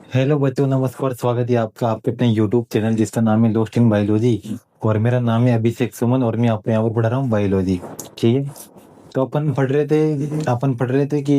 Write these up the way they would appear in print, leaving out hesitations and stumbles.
Hello बच्चों, नमस्कार। स्वागत है आपका आपके अपने यूट्यूब चैनल जिसका नाम है लोस्ट इन बायोलॉजी। और मेरा नाम है अभिषेक सुमन और मैं आपको यहाँ पर पढ़ा रहा हूँ बायोलॉजी। ठीक है। तो अपन पढ़ रहे थे कि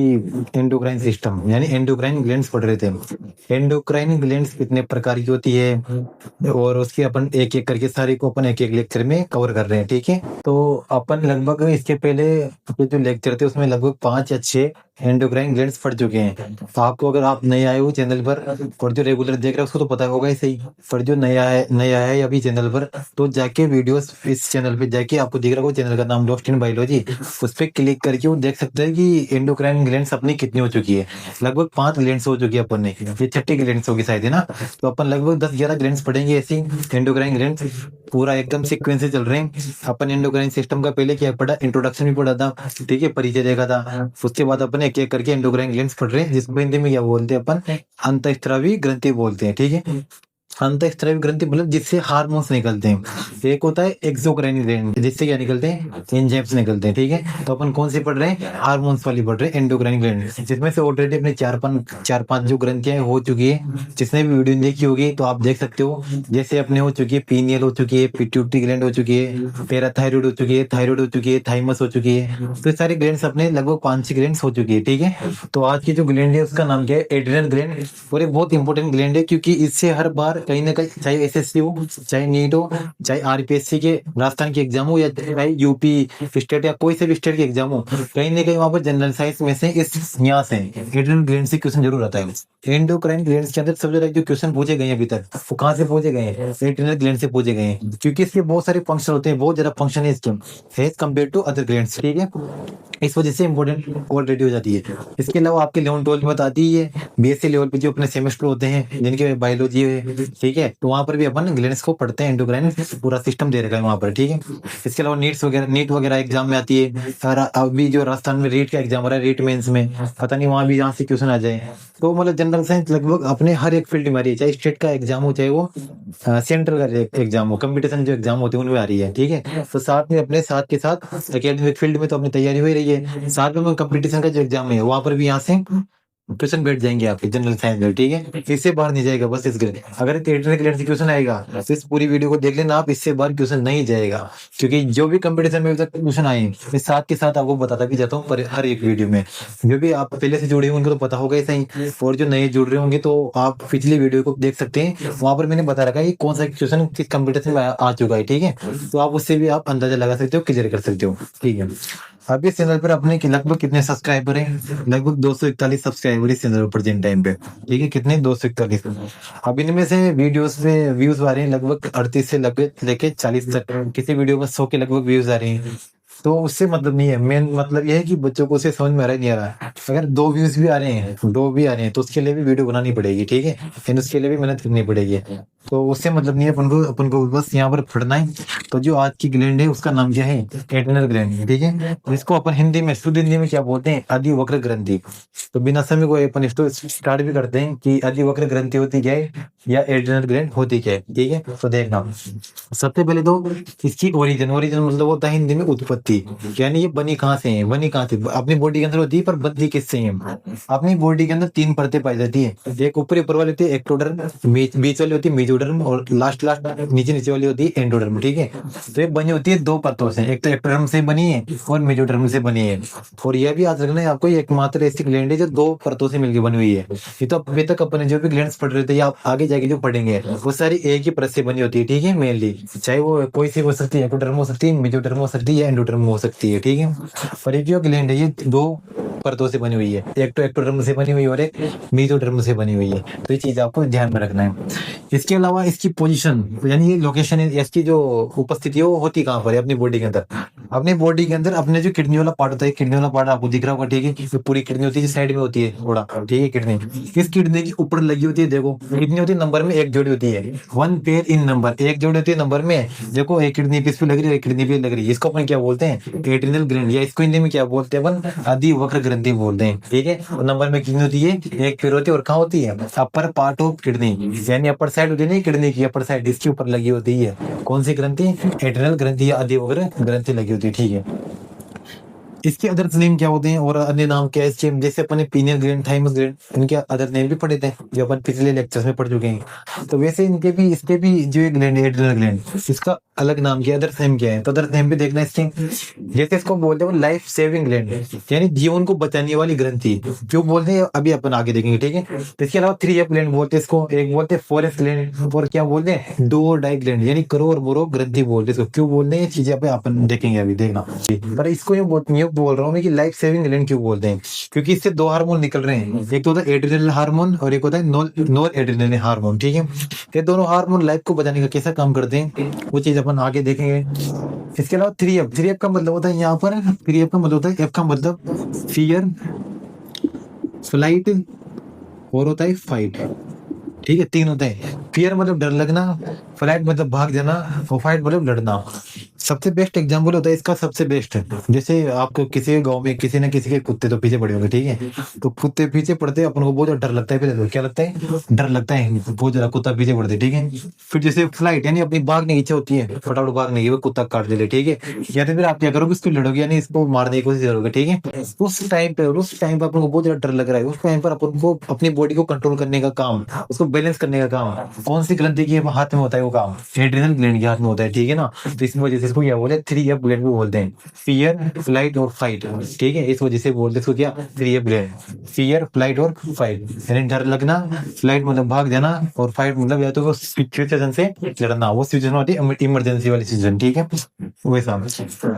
एंडोक्राइन सिस्टम यानी एंडोक्राइन ग्लैंड्स पढ़ रहे थे। एंडोक्राइन ग्लैंड्स कितने प्रकार की होती है और उसके अपन एक एक करके सारे को अपन एक एक लेक्चर में कवर कर रहे हैं। ठीक है। तो अपन लगभग इसके पहले के जो लेक्चर थे उसमें लगभग 5 या 6 एंडोक्राइन ग्लैंड्स पढ़ चुके हैं। तो आपको, अगर आप नए आए हो चैनल पर और जो रेगुलर देख रहे हो उसको तो पता होगा ही सही। पर जो नया है अभी चैनल पर, तो जाके वीडियोस इस चैनल पे जाके आपको दिख रहा होगा चैनल का नाम लोस्ट इन बायोलॉजी। उस पर क्लिक करके वो देख सकते हैं कि एंडोक्राइन ग्लैंड्स अपनी कितनी हो चुकी है। लगभग 5 ग्लैंड्स हो चुकी है अपन ने, ये छठी ग्लैंड्स होगी शायद, है ना। तो अपन लगभग 10-11 ग्लैंड्स पढ़ेंगे ऐसी एंडोक्राइन ग्लैंड्स। पूरा एकदम सीक्वेंस से चल रहे हैं। अपन एंडोक्राइन सिस्टम का पहले क्या पढ़ा, इंट्रोडक्शन भी पढ़ा था। ठीक है, परिचय देखा था। उसके बाद अपन एक एक करके एंडोक्राइन ग्लैंड्स पढ़ रहे हैं, जिसको हिंदी में क्या बोलते हैं अपन, अंतःस्रावी ग्रंथि बोलते हैं। ठीक है। अंतःस्रावी ग्रंथि मतलब जिससे हार्मोन्स निकलते हैं। एक होता है एक्सोक्राइन ग्लैंड, जिससे क्या निकलते हैं, एंजाइम्स निकलते हैं। ठीक है। तो अपन कौन सी पढ़ रहे हैं, हार्मोन्स वाली पढ़ रहे हैं, एंडोक्राइन ग्लैंड, जिसमें से ऑलरेडी अपने चार पांच जो ग्रंथियां हो चुकी है। जिसने भी वीडियो देखी होगी तो आप देख सकते हो। जैसे अपने हो चुकी है पीनियल हो चुकी है, पिट्यूटरी ग्लैंड हो चुकी है, पैराथायरॉइड हो चुकी है, थायराइड हो चुकी है, थाइमस हो चुकी है। तो ये सारे ग्लैंड्स अपने लगभग 5-6 ग्लैंड्स हो चुकी है। ठीक है। तो आज की जो ग्लैंड है उसका नाम क्या है, एड्रिनल ग्लैंड। और ये बहुत इंपॉर्टेंट ग्लैंड है क्योंकि इससे हर बार कहीं ना कहीं, चाहे एसएससी हो, चाहे नीट हो, चाहे आरपीएससी के राजस्थान के एग्जाम हो, या चाहे यूपी स्टेट या कोई से भी स्टेट के एग्जाम हो, कहीं ना कहीं वहां पर जनरल साइंस में से इस यहाँ से एड्रिनल ग्लैंड से क्वेश्चन जरूर आता है। एंडोक्राइन ग्लैंड्स के अंदर सबसे ज्यादा जो क्वेश्चन पूछे गए हैं अभी तक, वो कहाँ से पूछे गए हैं, एड्रिनल ग्लैंड से पूछे गए हैं। क्योंकि इसके बहुत सारे फंक्शन होते हैं, बहुत ज्यादा फंक्शन है इसके as compared to other glands. ठीक है। इस वजह से इंपॉर्टेंट ऑलरेडी हो जाती है। इसके अलावा आपके 11-12 में बताती है, बीएससी लेवल पे जो अपने सेमेस्टर होते हैं जिनके बायोलॉजी है, ठीक है, तो वहां पर भी अपन ग्लैंड्स को पढ़ते हैं। एंडोक्राइन पूरा सिस्टम दे रखा है वहां पर। ठीक है। इसके अलावा नीट वगैरह एग्जाम में आती है। और अभी जो राजस्थान में रीट का एग्जाम हो रहा है, रीट मेंस में, पता नहीं वहां भी यहाँ से क्वेश्चन आ जाए। तो मतलब जनरल साइंस लगभग अपने हर एक फील्ड में आ रही है, चाहे स्टेट का एग्जाम हो, चाहे वो सेंट्रल का एग्जाम हो, कंपटीशन जो एग्जाम होते हैं उनमें आ रही है। ठीक है। तो साथ में अपने साथ के साथ एकेडमिक फील्ड में तो अपनी तैयारी हो ही रही है, साथ में कंपटीशन का जो एग्जाम है वहां पर भी यहाँ से क्वेश्चन बैठ जाएंगे आपके जनरल साइंस में। ठीक है। इससे बाहर नहीं जाएगा बस इस ग्रेड। अगर थिएटर के से क्वेश्चन आएगा तो इस पूरी वीडियो को देख लेना आप, इससे बाहर क्वेश्चन नहीं जाएगा। क्योंकि जो भी कंपटीशन में अभी तक क्वेश्चन आए, मैं साथ के साथ आपको बताता भी जाता हूँ पर हर एक वीडियो में। जो भी आप पहले से जुड़े होंगे उनको तो पता होगा ही सही, और जो नए जुड़ रहे होंगे तो आप पिछली वीडियो को देख सकते हैं। वहां पर मैंने बता रखा है कि कौन सा क्वेश्चन किस कंपटीशन में आ चुका है। ठीक है। तो आप उससे भी आप अंदाजा लगा सकते हो, क्लियर कर सकते हो। ठीक है। अब इस चैनल पर अपने लगभग कितने सब्सक्राइबर हैं, लगभग 241 सब्सक्राइबर इस चैनल पर प्रेजेंट टाइम पे। ठीक है। कितने, 241। अब इनमें से वीडियोस में व्यूज आ रहे हैं लगभग 38 से लेके 40 तक। किसी वीडियो पर 100 के लगभग व्यूज आ रहे हैं। तो उससे मतलब नहीं है, मेन मतलब यह है कि बच्चों को उसे समझ में आ रहा है नहीं आ रहा। अगर 2 व्यूज भी आ रहे हैं, 2 भी आ रहे हैं, तो उसके लिए भी वीडियो बनानी पड़ेगी। ठीक है। फिर उसके लिए भी मेहनत करनी पड़ेगी। तो उससे मतलब नहीं है, अपन को बस यहाँ पर पढ़ना है। तो जो आज की ग्लैंड है उसका नाम क्या है, एड्रिनल ग्लैंड। ठीक है। जिसको अपन हिंदी में, शुद्ध हिंदी में क्या बोलते हैं, अधिवक्र ग्रंथि। तो बिना समय को अपन इसको स्टार्ट भी करते हैं कि अधिवक्र ग्रंथि होती क्या है या एड्रिनल ग्लैंड होती क्या है। ठीक है। तो देखना, सबसे पहले तो इसकी ओरिजिन मतलब होता है हिंदी में उत्पत्ति। यानी ये बनी कहाँ से है, बनी कहाँ से, अपनी बॉडी के अंदर होती है पर बनती किससे है। अपनी बॉडी के अंदर 3 परतें पाई जाती है। एक ऊपरी ऊपर वाली होती है एक्टोडर्म, बीच वाली होती है मेसोडर्म, और लास्ट नीचे वाली होती है एंडोडर्म। ठीक है। तो ये बनी होती है 2 परतों से, एक तो एक्टोडर्म से बनी है और मेसोडर्म से बनी है। और यह भी याद रखना है आपको, ये एकमात्र ऐसी ग्लैंड है जो 2 परतों से मिलकर बनी हुई है। ये तो अभी तक अपने जो भी ग्लैंड्स पढ़ रहे थे या आप आगे जाके जो पढ़ेंगे, वो सारी एक ही परत से बनी होती है। ठीक है। मेनली चाहे वो कोई सी हो सकती है, एक्टोडर्म हो सकती है, मेसोडर्म हो सकती है, या एंडोडर्म हो सकती है। ठीक है। पर एक जो ग्लैंड है ये 2 परतों से बनी हुई है, एक तो एक्टोडर्म से बनी हुई है और एक मेसोडर्म से बनी हुई है। तो ये चीज आपको ध्यान में रखना है। इसके अलावा इसकी पोजीशन यानी ये लोकेशन है, इसकी जो उपस्थिति है वो होती कहाँ पर है अपनी बॉडी के अंदर। अपने बॉडी के अंदर अपने जो किडनी वाला पार्ट होता है, किडनी वाला पार्ट आपको दिख रहा होगा। ठीक है। जो पूरी किडनी होती है साइड में होती है थोड़ा। ठीक है। किडनी किस किडनी के ऊपर लगी होती है, देखो किडनी होती है नंबर में एक जोड़ी होती है, 1 पेयर इन नंबर, एक जोड़ी होती है नंबर में। देखो एक किडनी किस पे लग रही है, एक किडनी पे लग रही है। इसको अपन क्या बोलते हैं, एड्रिनल ग्लैंड, या इसको हिंदी में क्या बोलते हैं अपन, अधिवक्र ग्रंथि बोलते हैं। ठीक है। और नंबर में कितनी होती है, एक पेयर होती है। और कहाँ होती है, अपर पार्ट ऑफ किडनी, यानी अपर साइड होती है ना किडनी की, अपर साइड इसके ऊपर लगी होती है। कौन सी ग्रंथि, एड्रिनल ग्रंथि या अधिवक्र ग्रंथि लगी होती है। ठीक है। इसके अदर नेम क्या होते हैं और अन्य नाम क्या है इसके, जैसे अपने पीनियल ग्लैंड, थाइमस ग्लैंड, इनके अदर नेम भी पढ़े थे जो अपन पिछले लेक्चर्स में पढ़ चुके हैं। तो वैसे इनके भी, इसके भी जो एक ग्लैंड है एड्रिनल ग्लैंड, इसका अलग नाम क्या है, अदर नेम क्या है, तो अदर नेम भी देखना इसके। जैसे इसको बोलते हैं लाइफ सेविंग ग्लैंड, यानी जीवन को बचाने वाली ग्रंथि, जो बोलते हैं अभी अपन आगे देखेंगे, ठीक है। तो इसके अलावा 3F ग्लैंड बोलते हैं इसको, एक बोलते हैं फॉरेस्ट ग्लैंड, और क्या बोलते हैं डू और डाई ग्लैंड, यानी करो और मरो ग्रंथि बोलते हैं इसको। क्यों बोलते हैं ये चीजें अपन देखेंगे अभी, देखना। पर इसको ये बोल रहा हूँ मैं कि लाइफ सेविंग ग्लैंड क्यों बोलते हैं, क्योंकि इससे दो हार्मोन निकल रहे हैं, एक तो होता है एड्रिनल हार्मोन और एक होता है नॉर एड्रिनल हार्मोन, ठीक है। ये दोनों हार्मोन लाइफ को बचाने का कैसा काम करते हैं वो चीज अपन आगे देखेंगे। इसके अलावा 3F का मतलब होता है यहाँ पर, 3F का मतलब होता है, F का मतलब फियर, फ्लाइट और होता है फाइट, ठीक है। 3 होता है, फियर मतलब डर लगना, फ्लाइट मतलब भाग जाना, और फाइट मतलब लड़ना। सबसे बेस्ट एग्जाम्पल होता है इसका, सबसे बेस्ट है, जैसे आपको किसी के गांव में किसी न किसी के कुत्ते तो पीछे पड़े होंगे, ठीक है। तो कुत्ते पीछे पड़ते अपन को बहुत ज्यादा डर लगता है, पहले तो क्या लगता है, डर लगता है बहुत ज्यादा, कुत्ता पीछे पड़ते हैं, ठीक है। फिर जैसे फ्लाइट यानी अपनी भागने की इच्छा होती है, फटाफट भागने की, वो कुत्ता काट ले, ठीक है। या तो फिर आप क्या करोगे, इसको लड़ोगे यानी इसको मारने की कोशिश करोगे, ठीक है। उस टाइम पे अपन को बहुत ज्यादा डर लग रहा है, उस टाइम पर अपन को अपनी बॉडी को कंट्रोल करने का काम, उसको बैलेंस करने का काम कौन सी ग्रंथि के हाथ में होता है, वो काम एड्रिनल ग्लैंड के हाथ में होता है, ठीक है ना। तो इस वजह से इसको क्या बोलते हैं, 3F ग्लैंड भी बोलते हैं, फियर, फ्लाइट और फाइट, ठीक है। इस वजह से बोलते हैं इसको क्या, 3F ग्लैंड, फियर, फ्लाइट और फाइट, यानी डर लगना, फ्लाइट मतलब भाग जाना, और फाइट मतलब या तो वो सिचुएशन से लड़ना, वो सिचुएशन होती है इमरजेंसी वाली सिचुएशन, ठीक है, वैसा।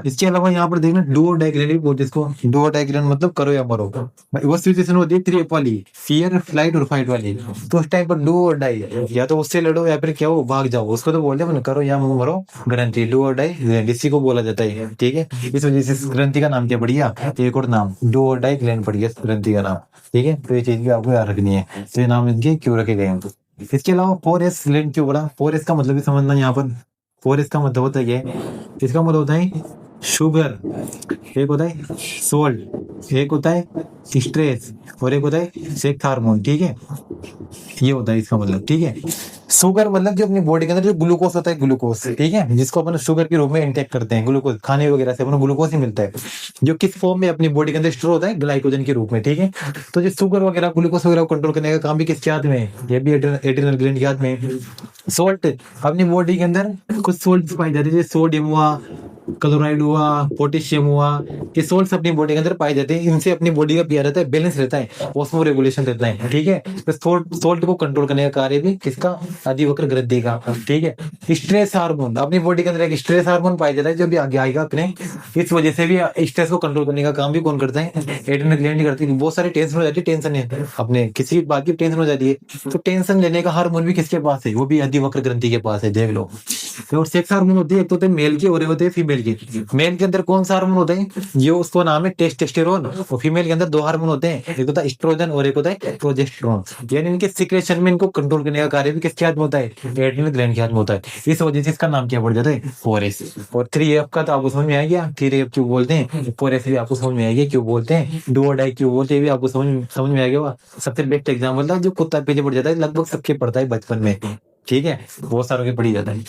इसके अलावा यहाँ पर देखना डू और डाई ग्लैंड भी बोलते हैं इसको, डू और डाई ग्लैंड मतलब करो या मरो, वो सिचुएशन होती है 3F वाली, फियर, फ्लाइट और फाइट वाली। तो उस टाइम पर डू और डाई, या तो उससे लड़ो या फिर क्या हो भाग जाओ, उसको तो बोलते हैं करो या मरो ग्रंथि, डू और डाई ग्लैंड, इसी को बोला जाता है, ठीक है। इस वजह से इस ग्रंथि का नाम क्या बढ़िया, एक और नाम डू और डाई ग्लैंड पड़ गया ग्रंथि का नाम, ठीक है। तो ये चीज भी आपको याद रखनी है, तो ये नाम इनके क्यों रखे गए हैं। इसके अलावा 4S ग्लैंड क्यों बोला, 4S का मतलब भी समझना यहाँ पर। 4S का मतलब होता है, इसका मतलब होता है शुगर, एक होता है सोल्ट, एक होता है स्ट्रेस, और एक होता है सेक्स हार्मोन, ठीक है। ये होता है इसका मतलब, ठीक है। शुगर मतलब जो अपनी बॉडी के अंदर जो ग्लूकोज होता है, ग्लूकोज, ठीक है, जिसको अपन शुगर के रूप में इंटेक करते हैं, ग्लूकोज खाने वगैरह से अपन ग्लूकोज ही मिलता है, जो किस फॉर्म में अपनी बॉडी के अंदर स्टोर होता है, ग्लाइकोजन के रूप में, ठीक है। तो जो शुगर वगैरह, ग्लूकोज वगैरह को कंट्रोल करने का काम भी किसके हाथ में है, ये भी एड्रिनल ग्लैंड के हाथ में। सोल्ट, अपनी बॉडी के अंदर कुछ सोल्ट पाई जाती है, जैसे सोडियम हुआ, क्लोराइड हुआ, पोटेशियम हुआ, ये सोल्ट्स अपनी बॉडी के अंदर पाए जाते हैं, इनसे अपनी बॉडी का पीएच रहता है, बैलेंस रहता है, ऑस्मो रेगुलेशन रहता है, ठीक है। तो सोल्ट को कंट्रोल करने का कार्य भी किसका, अधिवक्र ग्रंथि का, ठीक है। स्ट्रेस हार्मोन, अपनी बॉडी के अंदर एक स्ट्रेस हार्मोन पाया जाता है जो भी आगे आएगा अपने, इस वजह से भी स्ट्रेस को कंट्रोल करने का काम भी कौन करता है, एड्रिनल ग्लैंड करती है। बहुत सारी टेंशन हो जाती है, टेंशन है अपने किसी बात की टेंशन हो जाती है, तो टेंशन लेने का हार्मोन भी किसके पास है, वो भी अधिवक्र ग्रंथि के पास है, देख लो। और सेक्स हार्मोन होते हैं, एक तो होते हैं मेल के और एक होते हैं फीमेल के। मेल के अंदर कौन सा हार्मोन होता है, ये उसको नाम है टेस्टोस्टेरोन, और फीमेल के अंदर 2 हार्मोन होते हैं, एक होता है एस्ट्रोजन और एक होता है प्रोजेस्टेरोन, यानी इनके सीक्रेशन में इनको कंट्रोल करने का कार्य भी किसके हाथ में होता है, एड्रिनल ग्लैंड के हाथ में होता है। इस वजह से इसका नाम क्या पड़ जाता है, 4S। और 3F का तो आपको समझ में आ गया, 3F क्यों बोलते हैं, 4S भी आपको समझ में आ गया क्यों बोलते हैं, डू और डाई क्यों बोलते हैं भी आपको समझ में आ गया। सबसे बेस्ट एग्जाम्पल था जो कुत्ता पीछे पड़ जाता है, लगभग सबके पड़ता है बचपन में, ठीक है, बहुत सारों के पड़ी जाता है।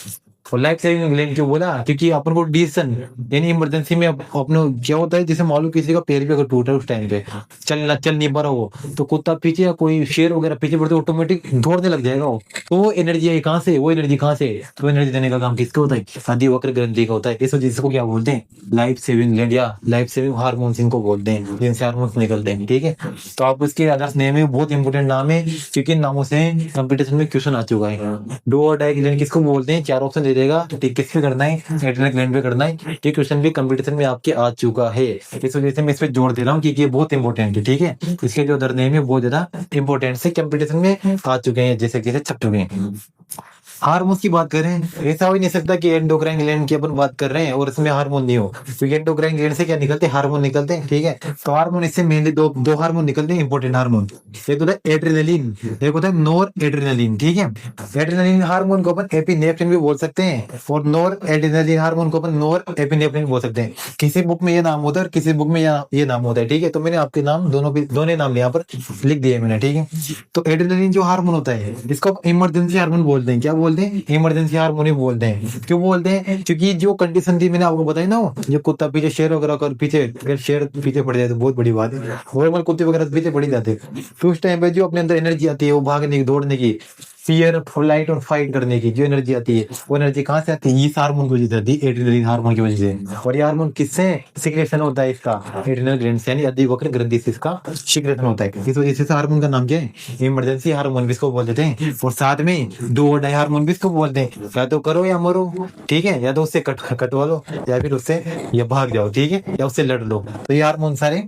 और लाइफ सेविंग ग्लैंड क्यों बोला, क्योंकि अपन को डिसीजन, यानी इमरजेंसी में अपने क्या होता है, जैसे मालूम किसी का पैर भी अगर टूटा है उस टाइम पे, चल नहीं पा रहा हो, तो कुत्ता पीछे या कोई शेर वगैरह पीछे पड़ते ऑटोमेटिक दौड़ने लग जाएगा वो, तो वो एनर्जी है कहाँ से, वो एनर्जी कहाँ से, तो एनर्जी देने का काम किसका होता है, अधिवक्र ग्रंथि का होता है। इस वजह से इसको क्या बोलते हैं, लाइफ सेविंग ग्लैंड या लाइफ सेविंग हार्मोन्स इनको बोलते हैं, जिनसे हार्मोन्स निकलते हैं, ठीक है। तो आप उसके अदर्स नेम है, बहुत इंपोर्टेंट नाम है, क्योंकि इन नामों से कंपटीशन में क्वेश्चन आ चुका है। डू और डाई ग्लैंड किसको बोलते हैं, 4 ऑप्शन दे देगा, ठीक, किस पे करना है, एड्रिनल ग्लैंड पे करना है, ये क्वेश्चन भी कंपटीशन में आपके आ चुका है। इस वजह से मैं इस पे जोड़ दे रहा हूँ क्योंकि ये बहुत इंपॉर्टेंट है, ठीक है। इसके जो अदर नेम है बहुत ज्यादा इंपॉर्टेंट से कंपटीशन में आ चुके हैं, जैसे जैसे छप चुके हैं। हार्मोन्स की बात करें, ऐसा हो ही नहीं सकता कि एंडोक्राइन ग्लैंड की अपन बात कर रहे हैं और इसमें हार्मोन नहीं हो, क्योंकि एंडोक्राइन ग्लैंड से क्या निकलते हैं, हार्मोन निकलते हैं, ठीक है। तो हार्मोन इससे मेनली दो हार्मोन निकलते हैं, इंपॉर्टेंट हार्मोन, एक होता है एड्रेनलिन, एक होता है नोर एड्रेनलिन, ठीक है। एड्रेनलिन हार्मोन को अपन एपिनेफ्रिन भी बोल सकते हैं, और नोर एड्रेनलिन हार्मोन को अपन नोर एपिनेफ्रिन बोल सकते हैं। किसी बुक में ये नाम होता है और किसी बुक में ये नाम होता है, ठीक है। तो मैंने आपके नाम दोनों नाम यहाँ पर लिख दिए मैंने, ठीक है। तो एड्रेनलिन जो हार्मोन होता है, इसको इमरजेंसी हार्मोन बोलते बोलते हैं, क्या बोलते हैं, इमरजेंसी हार्मोन ही बोलते हैं। क्यों बोलते हैं, क्योंकि जो कंडीशन थी मैंने आपको बताई ना, जो कुत्ता पीछे शेर वगैरह कर पीछे, अगर शेर पीछे पड़ जाए तो बहुत बड़ी बात है, नॉर्मल कुत्ते वगैरह तो पीछे पड़ ही जाते हैं। तो उस टाइम पे जो अपने अंदर एनर्जी आती है वो भागने की, दौड़ने की, फियर फ्लाइट और फाइट करने की जो एनर्जी आती है, वो एनर्जी कहाँ से आती है, इस हार्मोन की वजह से आती है, एड्रेनलिन हार्मोन की वजह से। और ये हार्मोन किससे सिक्रेशन होता है, इसका एड्रिनल ग्लैंड से, यानी अधिवक्र ग्रंथि से इसका सिक्रेशन होता है। इस वजह से हार्मोन का नाम क्या है, इमरजेंसी हार्मोन भी इसको बोल देते हैं। और साथ में दो डाई हार्मोन भी इसको बोलते हैं, या तो करो या मरो, ठीक है, या तो उससे कटवा लो, या फिर उससे या भाग जाओ, ठीक है, या उससे लड़ लो। तो ये हार्मोन सारे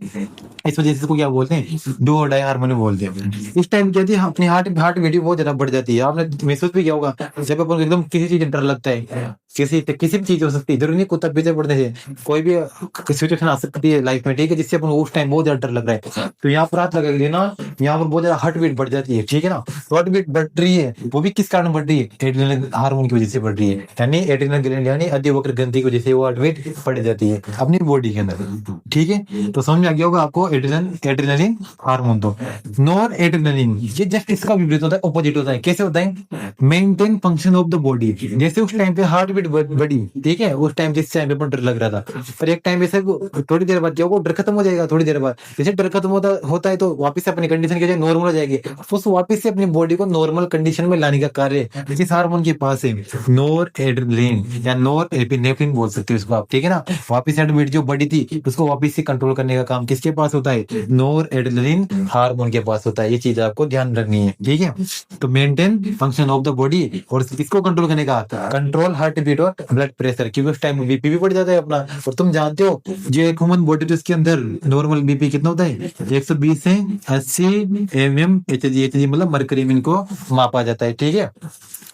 इस वजह से इसको क्या बोलते हैं, डू डाई हार्मोन बोलते हैं। इस टाइम क्या थी, अपनी हार्ट बीट बहुत ज्यादा बढ़ जाती है। आपने महसूस भी किया होगा, जब अपन को एकदम किसी चीज से डर लगता है, किसी भी चीज हो सकती है, जरूरी नहीं कुत्ता पीछे पड़ने से, कोई भी सिचुएशन आ सकती है लाइफ में, ठीक है, जिससे अपन को उस टाइम बहुत ज्यादा डर लग रहा है, तो यहाँ पर हाथ लगा ना, यहाँ पर बहुत ज्यादा हार्ट बीट बढ़ जाती है, ठीक है ना। हार्ट बीट बढ़ रही है, वो भी किस कारण बढ़ रही है, एड्रिनल हार्मोन की वजह से बढ़ रही है, यानी एड्रिनल ग्लैंड यानी अधिवक्र ग्रंथि की वजह से वो हार्ट बीट बढ़ जाती है अपनी बॉडी के अंदर, ठीक है। तो समझ में आ गया होगा आपको एड्रिनलिन हार्मोन। तो नॉर एड्रिनलिन ये जस्ट इसका विपरीत होता है, ऑपोजिट होता है। कैसे होता है, maintain function of the body. जैसे उस टाइम पे हार्ट बीट बढ़ी, ठीक है, उस टाइम जिस टाइम पे डर लग रहा था, पर एक टाइम ऐसे थोड़ी देर बाद क्या होगा, डर खत्म हो जाएगा। थोड़ी देर बाद जैसे डर खत्म होता है तो वापस से अपनी कंडीशन के नॉर्मल हो जाएगी, उस वापस से अपनी बॉडी को नॉर्मल कंडीशन में लाने का कार्य इस हार्मोन के पास है। नॉर एड्रिनलिन या नॉर एपिनेफ्रिन बोल सकते हो इसको आप, ठीक है ना। वापस हार्ट बीट जो बढ़ी थी उसको वापस से कंट्रोल करने का काम किसके पास होता है, नॉर एड्रिनलिन हार्मोन के पास होता है। ये चीज आपको ध्यान रखनी है, ठीक है। तो maintain function of the body, और इसको कंट्रोल करने का कंट्रोल हार्ट बीट और ब्लड प्रेशर, क्योंकि उस टाइम बीपी भी बढ़ जाता है अपना। और तुम जानते हो जो एक ह्यूमन बॉडी तो इसके अंदर नॉर्मल बीपी कितना होता है, 120 से 80 mmHg मतलब मरकरी में इनको मापा जाता है, ठीक है।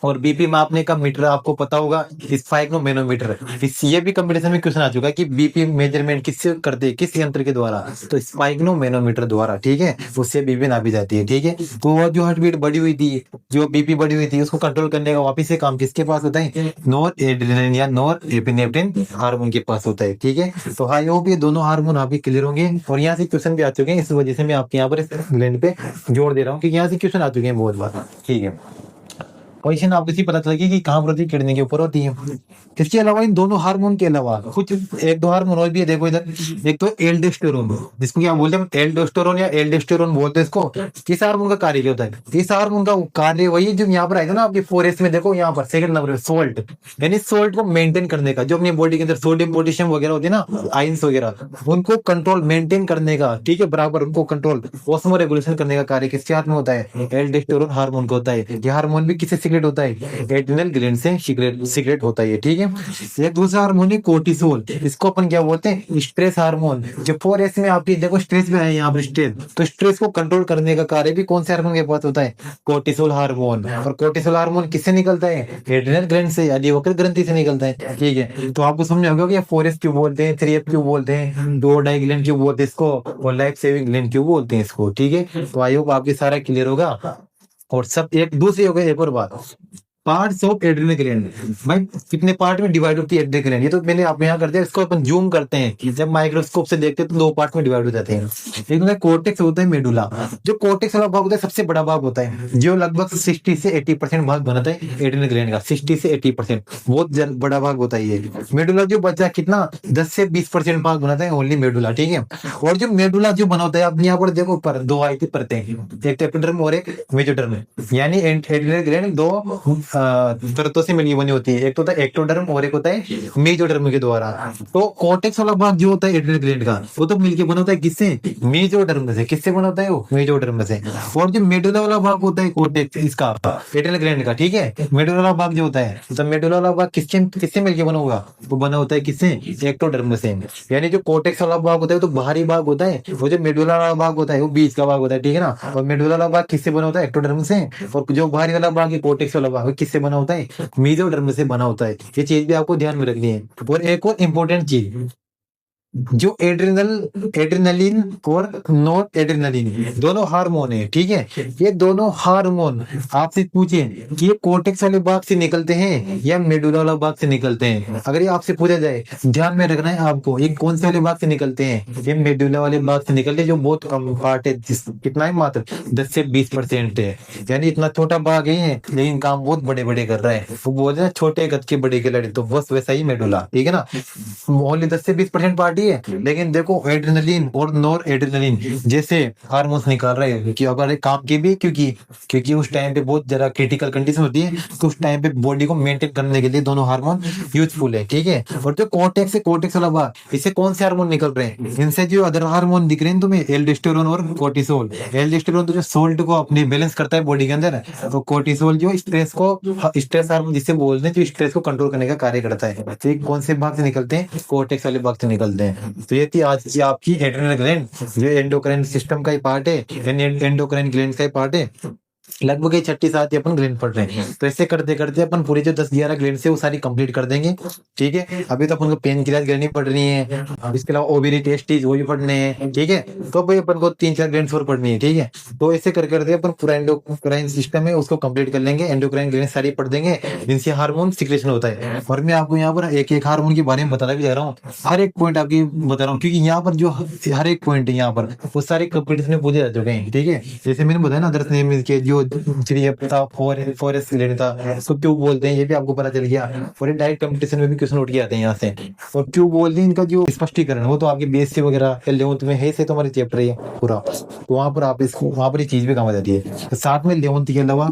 और बीपी मापने का मीटर आपको पता होगा, स्पाइग्नोमेनोमीटर। इस ये भी कंपटीशन में क्वेश्चन आ चुका है कि बीपी मेजरमेंट किससे करते हैं, किस यंत्र के द्वारा, तो स्पाइग्नोमेनोमीटर द्वारा, ठीक है, उससे बीपी नापी जाती है, ठीक है। तो वो जो हार्ट बीट बढ़ी हुई थी, जो बीपी बढ़ी हुई थी, उसको कंट्रोल करने का वापिस से काम किसके पास होता है, नॉर एड्रिनलिन या नॉर एपिनेफ्रिन हार्मोन के पास होता है, ठीक है। तो आई होप ये दोनों हार्मोन आपके क्लियर होंगे। और यहाँ से क्वेश्चन भी आ चुके हैं, इस वजह से मैं आपके यहाँ पर इस ग्लैंड पे जोड़ दे रहा हूँ कि यहाँ से क्वेश्चन आ चुके हैं बहुत बार, ठीक है। पोजीशन आपको इसी पता चलेगी कि कहाँ पर होती है, किडनी के ऊपर होती है। इसके अलावा इन दोनों हार्मोन के अलावा कुछ एक दो हार्मोन और भी है, देखो इधर। एक तो एल्डोस्टेरोन, जिसको क्या बोलते हैं, एल्डोस्टेरोन या एल्डोस्टेरोन बोलते हैं इसको। किस हार्मोन का कार्य क्या होता है, इस हार्मोन का कार्य वही जो यहाँ पर आएगा ना आपके फोरेस में, देखो यहाँ पर सेकंड नंबर पे सोल्ट, यानी सोल्ट को मेंटेन करने का, जो अपनी बॉडी के अंदर सोडियम पोटेशियम वगैरह होती है ना, आयंस वगैरह, उनको कंट्रोल मेंटेन करने का, ठीक है, बराबर उनको कंट्रोल ऑस्मो रेगुलेशन करने का कार्य किसके हाथ में होता है, एल्डोस्टेरोन हार्मोन को होता है। ये हार्मोन भी किससे सीक्रेट होता है, एड्रिनल ग्लैंड से सीक्रेट होता है, ठीक है। एक दूसरा हार्मोन है कोर्टिसोल, इसको अपन क्या बोलते हैं, स्ट्रेस हार्मोन। जो 4S में आपकी देखो स्ट्रेस में है यहाँ पर स्ट्रेस, तो स्ट्रेस को कंट्रोल करने का कार्य भी कौन से हार्मोन के पास होता है, कोर्टिसोल हार्मोन। और कोर्टिसोल हार्मोन किससे निकलता है, एड्रिनल ग्लैंड से, अधिवक्र ग्रंथि से निकलता है, ठीक है। तो आपको समझ आ गया कि 4S क्यों बोलते हैं, 3F क्यों बोलते हैं, डू डाई ग्लैंड क्यों बोलते हैं इसको, और लाइफ सेविंग ग्लैंड क्यों बोलते हैं इसको, ठीक है। तो आई होप आपके सारा क्लियर होगा। और सब एक दूसरी हो गई, एक और बात, पार्ट्स ऑफ एड्रिनल ग्लैंड, भाई कितने पार्ट में डिवाइड होती है एड्रिनल ग्लैंड, ये तो मैंने आप यहाँ करते हैं, इसको अपन जूम करते हैं कि जब माइक्रोस्कोप से देखते हैं तो दो पार्ट में डिवाइड हो जाते हैं। एक होता है कोर्टेक्स, होता है मेडुला। जो कोर्टेक्स वाला भाग होता है सबसे बड़ा भाग होता है, जो लगभग 60 से 80% भाग बनाता है एड्रिनल ग्लैंड का, 60 से 80% बहुत बड़ा भाग होता है ये। मेडुला जो बचा कितना 10 से 20% भाग बनाता है ओनली मेडुला, ठीक है। और जो मेडुला जो बना होता है, आप यहाँ पर देखो पर दो आई थी परतें, एक एपिडर्म और एक मेसोडर्म, यानी एड्रिनल ग्लैंड दो परतों से मिलकर बनी होती है, एक तो होता है एक्टोडर्म और एक होता है मेसोडर्म के द्वारा। तो कोर्टेक्स वाला भाग जो होता है एड्रिनल ग्लैंड का, वो तो मिलके बना होता है किससे, मेसोडर्म से। किससे बना होता है वो, मेसोडर्म से। और जो मेडुला वाला भाग होता है कोर्टेक्स इसका एड्रिनल ग्लैंड का, ठीक है, मेडुला वाला भाग जो होता है, तो मेडुला वाला भाग किससे किससे मिलके बना होगा, वो बना होता है किससे, एक्टोडर्म से। यानी जो कोर्टेक्स वाला भाग होता है तो बाहरी भाग होता है, वो जो मेडुला वाला भाग होता है वो बीच का भाग होता है, ठीक है ना। और मेडुला वाला भाग किससे बना होता है, एक्टोडर्म से। और जो बाहरी वाला भाग है कोर्टेक्स वाला भाग किससे बना होता है, मेसोडर्म से बना होता है। ये चीज भी आपको ध्यान में रखनी है। और एक और इम्पोर्टेंट चीज, जो एड्रेनलिन और नॉर एड्रेनलिन दोनों हार्मोन है, ठीक है। ये दोनों हार्मोन आपसे पूछे कि ये कोर्टेक्स वाले भाग से निकलते हैं या मेडुला वाला भाग से निकलते हैं, अगर ये आपसे पूछा जाए ध्यान में रखना है आपको, ये कौन से वाले भाग से निकलते हैं, ये मेडुला वाले भाग से निकलते हैं, जो बहुत कम पार्ट है, कितना है, मात्र 10 से 20% है, यानी इतना छोटा भाग है लेकिन काम बहुत बड़े बड़े कर रहा है। वो बोलते हैं छोटे कद के बड़े खिलाड़ी, तो बस वैसा ही मेडुला, ठीक है ना। ओनली 10 से 20% पार्टी है, लेकिन देखो एड्रेनलिन और नॉर एड्रेनलिन जैसे हार्मोन्स निकाल रहे हैं कि अगर एक काम की भी, क्योंकि उस टाइम पे बहुत ज्यादा क्रिटिकल कंडीशन होती है, तो उस टाइम पे बॉडी को मेंटेन करने के लिए दोनों हार्मोन यूजफुल है, ठीक है। और जो कोर्टेक्स वाला भाग, इससे कौन से हार्मोन निकल रहे हैं, इनसे जो अदर हार्मोन दिख रहे हैं तुम्हें, एल्डोस्टेरोन और कोर्टिसोल। एल्डोस्टेरोन तो जो सोल्ट को अपने बैलेंस करता है बॉडी के अंदर, तो कोर्टिसोल जो स्ट्रेस हार्मोन जिसे बोलते हैं, जो स्ट्रेस को कंट्रोल करने का कार्य करता है। तो ये कौन से भाग से निकलते हैं, कोर्टेक्स वाले भाग से निकलते हैं। तो ये थी आज की आपकी एड्रेनल ग्लैंड, जो एंडोक्राइन सिस्टम का ही पार्ट है, एंडोक्राइन ग्लैंड का ही पार्ट है। लगभग ये छठी सात अपन ग्लैंड पढ़ रहे हैं, तो ऐसे करते करते अपन पूरी जो 10-11 ग्लैंड से वो सारी कंप्लीट कर देंगे, ठीक है। अभी तो अपन को पेनक्रियास ग्लैंड पढ़ रही है, इसके अलावा ओवेरी टेस्टिस वो भी पढ़ने हैं, ठीक है। तो भाई अपन को 3-4 ग्लैंड और पढ़नी है, ठीक है। तो ऐसे कर करते अपन पूरा एंडोक्राइन सिस्टम है उसको कंप्लीट कर लेंगे, एंडोक्राइन ग्लैंड सारी पढ़ देंगे जिनसे हार्मोन सिक्रेशन होता है। और मैं आपको यहाँ पर एक एक हार्मोन के बारे में बताना भी जा रहा हूँ, हर एक पॉइंट आपकी बता रहा हूँ, क्योंकि यहाँ पर जो हर एक पॉइंट है यहाँ पर वो सारे कंपटीशन में पूछे जा चुके हैं, ठीक है। जैसे मैंने बताया ना अदर्स नेम के जो था फॉरेस्ट ग्लैंड था, उसको क्यों बोलते हैं ये भी आपको पता चल गया। और डायरेक्ट कंपटीशन में भी क्वेश्चन उठ के आते हैं यहाँ से। और क्यों बोलते हैं इनका जो स्पष्टीकरण वो तो आपके बीएससी वगैरह या 11th में है, से तो हमारे चैप्टर है पूरा, तो वहां पर आप इसको वहां पर ये चीज भी काम आ जाती है। साथ में 11th के अलावा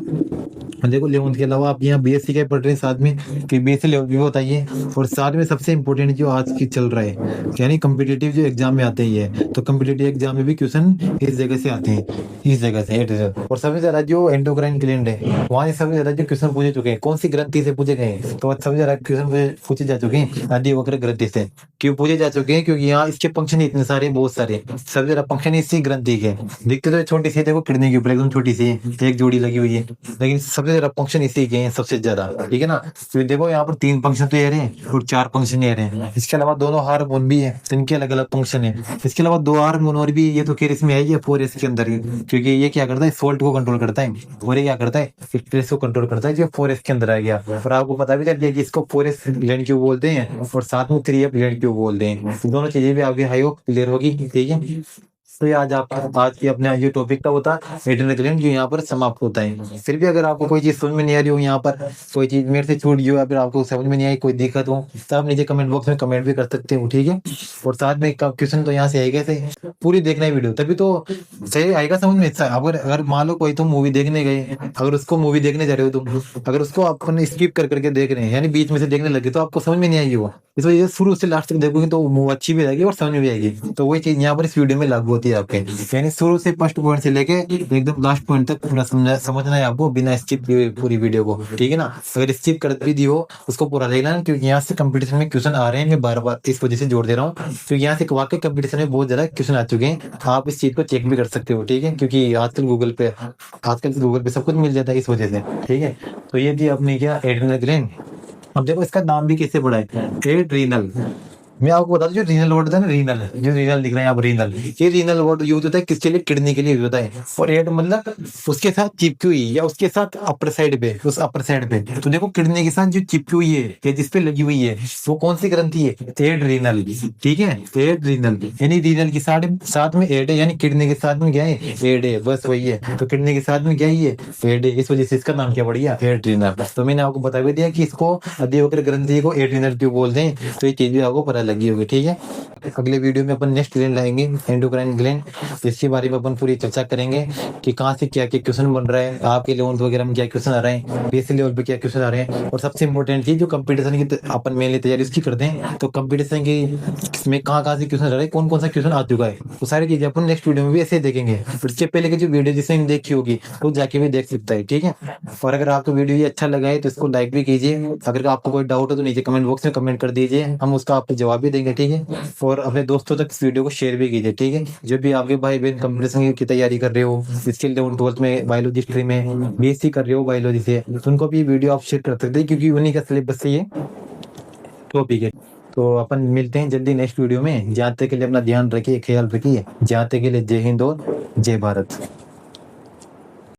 देखो 11th के अलावा आप यहाँ बीएससी का पढ़ रहे हैं साथ में, कि बीएससी लेवल भी बताइए। और साथ में सबसे इंपॉर्टेंट जो आज की चल रहा है, यानी कम्पिटेटिव जो एग्जाम में आते ही है, तो कम्पिटेटिव एग्जाम में भी क्वेश्चन इस जगह से आते हैं, इस जगह से। और सबसे ज्यादा जो एंडोक्राइन ग्लैंड है वहां से सबसे ज्यादा जो क्वेश्चन पूछे चुके हैं, कौन सी ग्रंथि से पूछे गए, तो सबसे ज्यादा क्वेश्चन पूछे जा चुके हैं आदिवक्र ग्रंथि से। क्यों पूछे जा चुके हैं, क्योंकि यहाँ इसके फंक्शन इतने सारे, बहुत सारे, सबसे ज्यादा फंक्शन इसी ग्रंथि के। दिखते तो छोटी सी, देखो किडनी के ऊपर एकदम छोटी सी एक जोड़ी लगी हुई है, लेकिन सबसे ज्यादा फंक्शन इसी के हैं सबसे ज्यादा, ठीक है ना। तो देखो यहाँ पर 3 फंक्शन तो ये रहे हैं और 4 फंक्शन ये रहे हैं। इसके अलावा दोनों हार्मोन भी है, इनके अलग अलग फंक्शन है। इसके अलावा 2 हार्मोन और भी, ये तो खैर इसमें है, 4 के अंदर ही, क्योंकि ये क्या करता है, सोल्ट को कंट्रोल करता है, और ये क्या करता है, स्ट्रेस को कंट्रोल करता है, जो 4 के अंदर आ गया। और आपको पता भी चल गया कि इसको 4 ग्लैंड क्यों बोलते हैं, और साथ में 3 ग्लैंड क्यों बोलते हैं। तो दोनों चीजें भी आपकी हाई होप क्लियर होगी, ठीक है। तो ये आज की अपने ये टॉपिक का होता है एड्रेनल ग्लैंड, जो यहाँ पर समाप्त होता है। फिर भी अगर आपको कोई चीज समझ में नहीं आ रही हो, यहाँ पर कोई चीज मेरे से छूट गई हो, अगर आपको समझ में नहीं आई, कोई दिक्कत हो, तो आप नीचे कमेंट बॉक्स में कमेंट भी कर सकते हो, ठीक है। और साथ में क्वेश्चन तो यहाँ से आएगा, से पूरी देखना है वीडियो, तभी तो सही आएगा समझ में। अगर मान लो कोई तुम मूवी देखने गए, अगर उसको मूवी देखने जा रहे हो तुम, अगर उसको अपन स्किप कर करके देख रहे हैं, यानी बीच में से देखने लगे, तो आपको समझ में नहीं आएगी वो। इस वजह से शुरू से लास्ट तक देखोगे तो मूवी अच्छी भी रहेगी और समझ में भी आएगी। तो वही चीज यहाँ पर इस वीडियो में लागू होती है आपके, यानी शुरू से फर्स्ट पॉइंट से लेके एकदम लास्ट पॉइंट तक पूरा समझना है आपको, बिना स्किप किए पूरी वीडियो को, ठीक है ना। अगर स्किप कर भी दी हो उसको पूरा देखना, क्योंकि यहाँ से कंपटीशन में क्वेश्चन आ रहे हैं, मैं बार बार इस वजह से जोड़ दे रहा हूँ, क्योंकि यहाँ से वाकई कंपटीशन में बहुत ज्यादा क्वेश्चन आ चुके हैं। आप इस चीज को चेक भी कर सकते हो, ठीक है, क्योंकि आजकल गूगल पे सब कुछ मिल जाता है इस वजह से, ठीक है। तो ये थी अपनी क्या एड्रेनल ग्लैंड। अब देखो इसका नाम भी कैसे पड़ा है, एड्रीनल। मैं आपको बता दूं, जो रीनल वर्ड था ना, रीनल जो रीनल दिख रहा है आप, रीनल, ये रीनल वर्ड यूज होता है किसके लिए, किडनी के लिए यूज होता है। और एड मतलब उसके साथ चिपकी हुई, या उसके साथ अपर साइड पे, उस अपर साइड पे। तो देखो किडनी के साथ जो चिपकी हुई है या जिस पे लगी हुई है, वो कौन सी ग्रंथि है, एड रीनल, ठीक है, एड रीनल। यानी रीनल के साथ में एड है, यानी किडनी के साथ में क्या है, एड है, बस वही है। तो किडनी के साथ में क्या है, एड है, इस वजह से इसका नाम क्या पड़ गया, एड रीनल। तो मैंने आपको बता भी दिया कि इसको अधिवक्र ग्रंथि को एड रीनल क्यों बोलते हैं, तो ये चीज भी आपको पता लगी होगी, ठीक है। अगले वीडियो में अपन नेक्स्ट ग्लैंड लाएंगे, एंडोक्राइन ग्लैंड, जिसके बारे में अपन पूरी चर्चा करेंगे कि कहाँ से क्या क्या क्वेश्चन बन रहा है, आपके लेवल वगैरह में क्या क्वेश्चन आ रहे हैं, बीएससी लेवल पे क्या क्वेश्चन आ रहे हैं। और सबसे इंपॉर्टेंट चीज, जो कंपटीशन की अपन मेनली तैयारी उसकी करते हैं, तो कंपटीशन की में कहाँ से क्वेश्चन आ रहे हैं, कौन कौन सा क्वेश्चन आ चुका है, वो सारी चीजें अपन नेक्स्ट वीडियो में भी ऐसे देखेंगे। फिर इसके पहले की जो वीडियो जिसने देखी होगी तो जाके भी देख सकता है, ठीक है। और अगर आपको वीडियो ये अच्छा लगा है तो इसको लाइक भी कीजिए। अगर आपको कोई डाउट हो तो नीचे कमेंट बॉक्स में कमेंट कर दीजिए, हम उसका आपको जवाब भी देंगे, ठीक है। और अपने दोस्तों तक इस वीडियो को शेयर भी कीजिए, ठीक है। जो भी आपके भाई बहन कंपटीशन की तैयारी कर रहे हो, इसके लिए 12th में बायोलॉजी स्ट्रीम में बीएससी कर रहे हो बायोलॉजी से, तो उनको भी वीडियो आप शेयर कर सकते हैं, क्योंकि उन्हीं का सिलेबस से ये टॉपिक है। तो अपन मिलते हैं जल्दी नेक्स्ट वीडियो में। जहाँ तक के लिए अपना ध्यान रखिए, ख्याल रखिए। जहाँ तक के लिए जय हिंद और जय भारत।